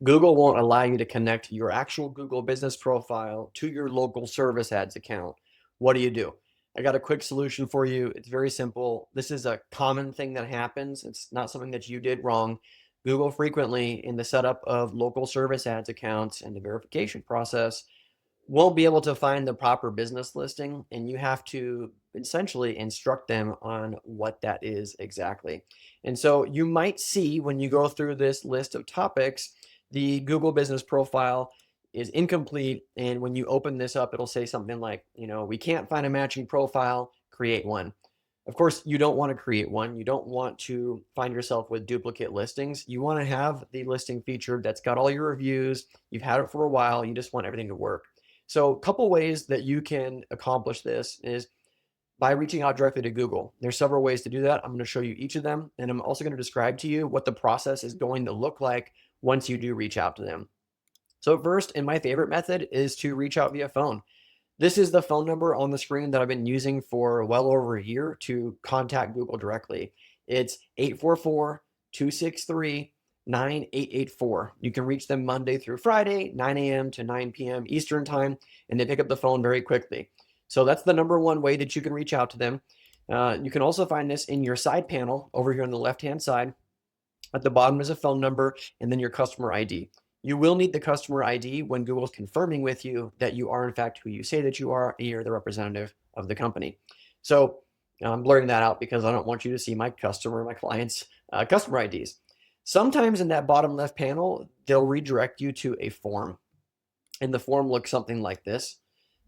Google won't allow you to connect your actual Google business profile to your local service ads account. What do? I got a quick solution for you. It's very simple. This is a common thing that happens. It's not something that you did wrong. Google frequently, in the setup of local service ads accounts and the verification process, won't be able to find the proper business listing, and you have to essentially instruct them on what that is exactly. And so you might see when you go through this list of topics, the Google business profile is incomplete. And when you open this up, it'll say something like, we can't find a matching profile, create one. Of course, you don't want to create one. You don't want to find yourself with duplicate listings. You want to have the listing featured that's got all your reviews. You've had it for a while. You just want everything to work. So a couple ways that you can accomplish this is by reaching out directly to Google. There's several ways to do that. I'm going to show you each of them, and I'm also going to describe to you what the process is going to look like once you do reach out to them. So first, and my favorite method, is to reach out via phone. This is the phone number on the screen that I've been using for well over a year to contact Google directly. It's 844-263-9884. You can reach them Monday through Friday, 9 a.m. to 9 p.m. Eastern time, and they pick up the phone very quickly. So that's the number one way that you can reach out to them. You can also find this in your side panel over here on the left-hand side. At the bottom is a phone number and then your customer ID. You will need the customer ID when Google's confirming with you that you are in fact who you say that you are, and you're the representative of the company. So I'm blurring that out because I don't want you to see my clients' customer IDs. Sometimes in that bottom left panel, they'll redirect you to a form. And the form looks something like this.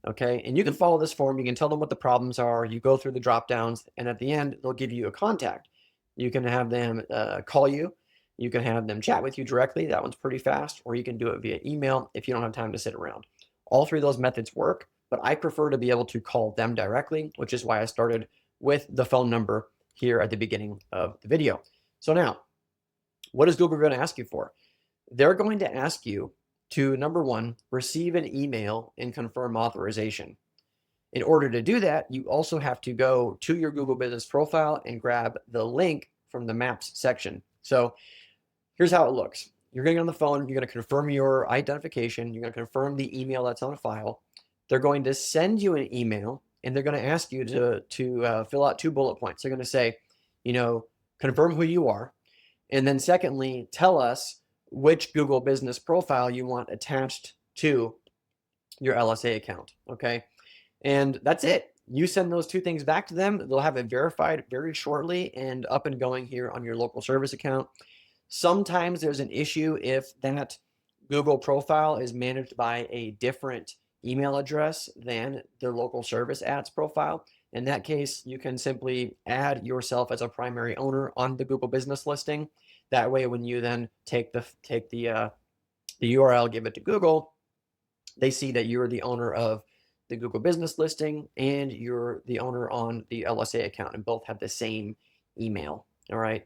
Okay, and you can follow this form. You can tell them what the problems are. You go through the drop downs, and at the end, they'll give you a contact. You can have them call you. You can have them chat with you directly. That one's pretty fast. Or you can do it via email if you don't have time to sit around. All three of those methods work, but I prefer to be able to call them directly, which is why I started with the phone number here at the beginning of the video. So now, what is Google going to ask you for? They're going to ask you to, number one, receive an email and confirm authorization. In order to do that, you also have to go to your Google business profile and grab the link from the maps section. So here's how it looks. You're going to get on the phone, you're going to confirm your identification, you're going to confirm the email that's on file. They're going to send you an email, and they're going to ask you to fill out 2 bullet points. They're going to say, confirm who you are. And then secondly, tell us which Google business profile you want attached to your LSA account, okay? And that's it. You send those 2 things back to them. They'll have it verified very shortly and up and going here on your local service account. Sometimes there's an issue if that Google profile is managed by a different email address than the local service ads profile. In that case, you can simply add yourself as a primary owner on the Google business listing. That way, when you then take the URL, give it to Google, they see that you're the owner of the Google business listing and you're the owner on the LSA account, and both have the same email. All right.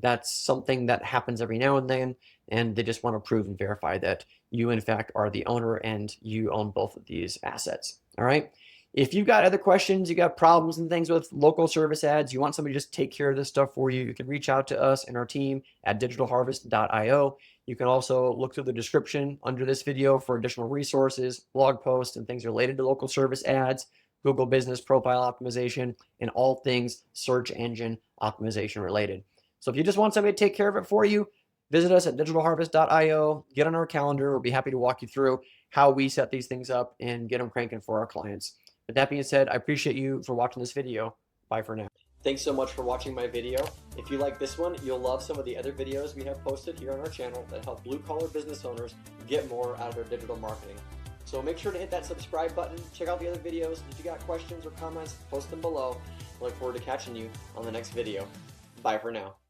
That's something that happens every now and then, and they just want to prove and verify that you in fact are the owner and you own both of these assets. All right. If you've got other questions, you got problems and things with local service ads, you want somebody to just take care of this stuff for you, you can reach out to us and our team at digitalharvest.io. You can also look through the description under this video for additional resources, blog posts, and things related to local service ads, Google business profile optimization, and all things search engine optimization related. So if you just want somebody to take care of it for you, visit us at digitalharvest.io, get on our calendar. We'll be happy to walk you through how we set these things up and get them cranking for our clients. With that being said, I appreciate you for watching this video. Bye for now. Thanks so much for watching my video. If you like this one, you'll love some of the other videos we have posted here on our channel that help blue-collar business owners get more out of their digital marketing. So make sure to hit that subscribe button, check out the other videos. If you got questions or comments, post them below. I look forward to catching you on the next video. Bye for now.